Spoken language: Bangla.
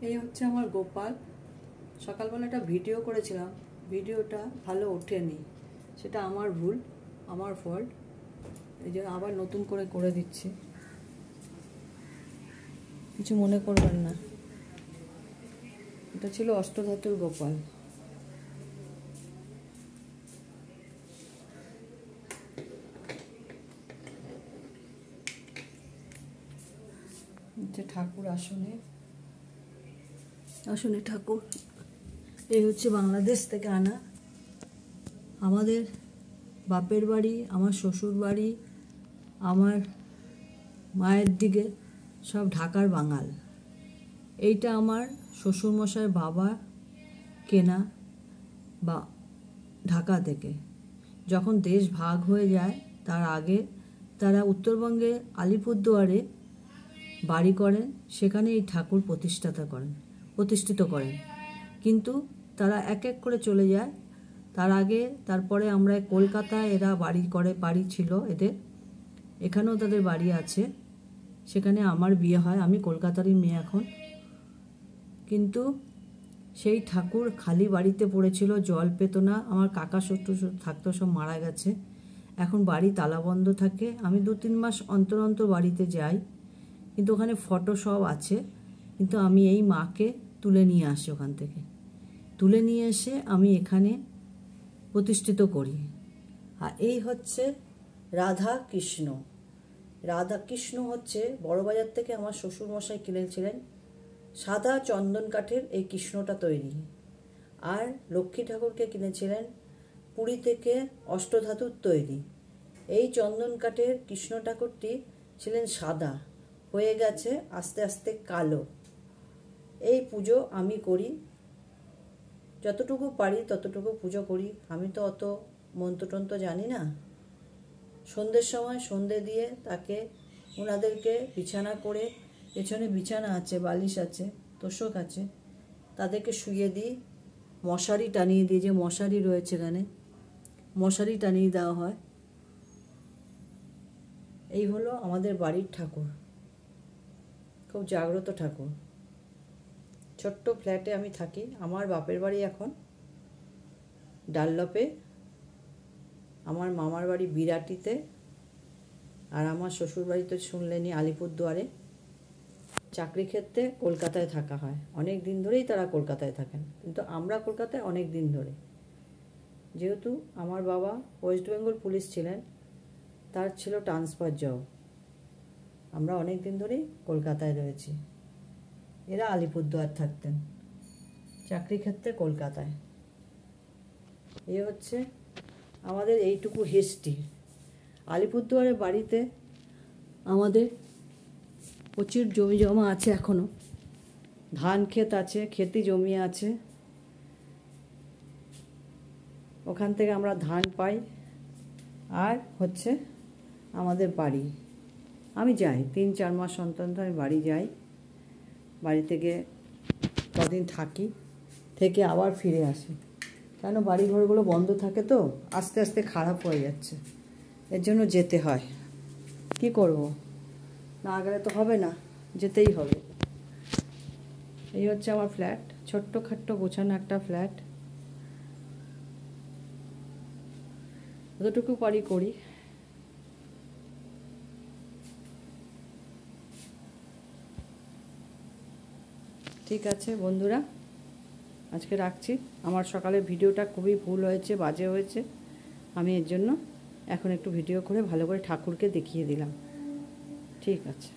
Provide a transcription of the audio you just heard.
এই হচ্ছে আমার গোপাল। সকালবেলা একটা ভিডিও করেছিলাম, ভিডিওটা ভালো ওঠেনি, সেটা আমার ভুল, আমার ফল্ট। এই জন্য আবার নতুন করে দিচ্ছি, কিছু মনে করবেন না। এটা ছিল অষ্টধাতুর গোপাল। ঠাকুর আসনে ঠাকুর। এই হচ্ছে বাংলাদেশ থেকে আনা। আমাদের বাপের বাড়ি, আমার শ্বশুর বাড়ি, আমার মায়ের দিকে সব ঢাকার বাঙাল। এইটা আমার শ্বশুরমশাই বাবা কেনা বা ঢাকা থেকে। যখন দেশ ভাগ হয়ে যায় তার আগে তারা উত্তরবঙ্গে আলিপুরদুয়ারে বাড়ি করেন, সেখানে এই ঠাকুর প্রতিষ্ঠিত করেন। কিন্তু তারা এক এক করে চলে যায়। তারপরে আমরা কলকাতায় এরা বাড়ি ছিল এদের, এখানেও তাদের বাড়ি আছে। সেখানে আমার বিয়ে হয়, আমি কলকাতারই মেয়ে এখন। কিন্তু সেই ঠাকুর খালি বাড়িতে পড়েছিল, জল পেত না। আমার কাকা শ্বশুর থাকতো, সব মারা গেছে। এখন বাড়ি তালাবন্ধ থাকে। আমি 2-3 মাস অন্তর অন্তর বাড়িতে যাই, কিন্তু ওখানে ফটো সব আছে। কিন্তু আমি এই মাকে তুলে নিয়ে আসি, ওখান থেকে তুলে নিয়ে এসে আমি এখানে প্রতিষ্ঠিত করি। আর এই হচ্ছে রাধা কৃষ্ণ হচ্ছে বড়বাজার থেকে আমার শ্বশুরমশাই কিনেছিলেন। সাদা চন্দন কাঠের এই কৃষ্ণটা তৈরি। আর লক্ষ্মী ঠাকুরকে কিনেছিলেন পুরী থেকে অষ্টধাতুর তৈরি। এই চন্দন কাঠের কৃষ্ণ ঠাকুরটি ছিলেন সাদা, হয়ে গেছে আস্তে আস্তে কালো। এই পুজো আমি করি, যতটুকু পারি ততটুকু পুজো করি। আমি তো অত মন্ত্রতন্ত্র জানি না। সন্ধ্যের সময় সন্ধ্যে দিয়ে তাকে ওনাদেরকে বিছানা করে, পেছনে বিছানা আছে, বালিশ আছে, তোষক আছে, তাদেরকে শুয়ে দিই। মশারি টানিয়ে দিই, যে মশারি রয়েছে এখানে, মশারি টানিয়ে দেওয়া হয়। এই হলো আমাদের বাড়ির ঠাকুর, খুব জাগ্রত ঠাকুর। ছোট্ট ফ্ল্যাটে আমি থাকি। আমার বাপের বাড়ি এখন ডানলপে, আমার মামার বাড়ি বিরাটিতে, আর আমার শ্বশুর বাড়ি তো শুনলেনি আলিপুরদুয়ারে। চাকরি ক্ষেত্রে কলকাতায় থাকা হয়, অনেক দিন ধরেই তারা কলকাতায় থাকেন। কিন্তু আমরা কলকাতায় অনেক দিন ধরে, যেহেতু আমার বাবা ওয়েস্ট বেঙ্গল পুলিশ ছিলেন, তার ছিল ট্রান্সফার জব। আমরা অনেক দিন ধরেই কলকাতায় রয়েছি। এরা আলিপুরদুয়ার থাকতেন, চাকরি ক্ষেত্রে কলকাতায়। এ হচ্ছে আমাদের এইটুকু হিস্ট্রি। আলিপুরদুয়ারের বাড়িতে আমাদের প্রচুর জমি জমা আছে, এখনও ধান ক্ষেত আছে, খেতি জমি আছে। ওখান থেকে আমরা ধান পাই। আর হচ্ছে আমাদের বাড়ি, আমি যাই 3-4 মাস অন্তর আমি বাড়ি যাই। বাড়ি থেকে কদিন থাকি, থেকে আবার ফিরে আসি। কেন বাড়ি ঘরগুলো বন্ধ থাকে তো, আস্তে আস্তে খারাপ হয়ে যাচ্ছে, এর জন্য যেতে হয়। কি করব, না গেলে তো হবে না, যেতেই হবে। এই হচ্ছে আমার ফ্ল্যাট, ছোট্ট খাট্ট গোছানো একটা ফ্ল্যাট। যতটুকু পারি করি। ঠিক আছে বন্ধুরা, আজকে রাখছি। আমার সকালের ভিডিওটা খুবই ভুল হয়েছে, বাজে হয়েছে। আমি এর জন্য এখন একটু ভিডিও করে ভালো করে ঠাকুরকে দেখিয়ে দিলাম। ঠিক আছে।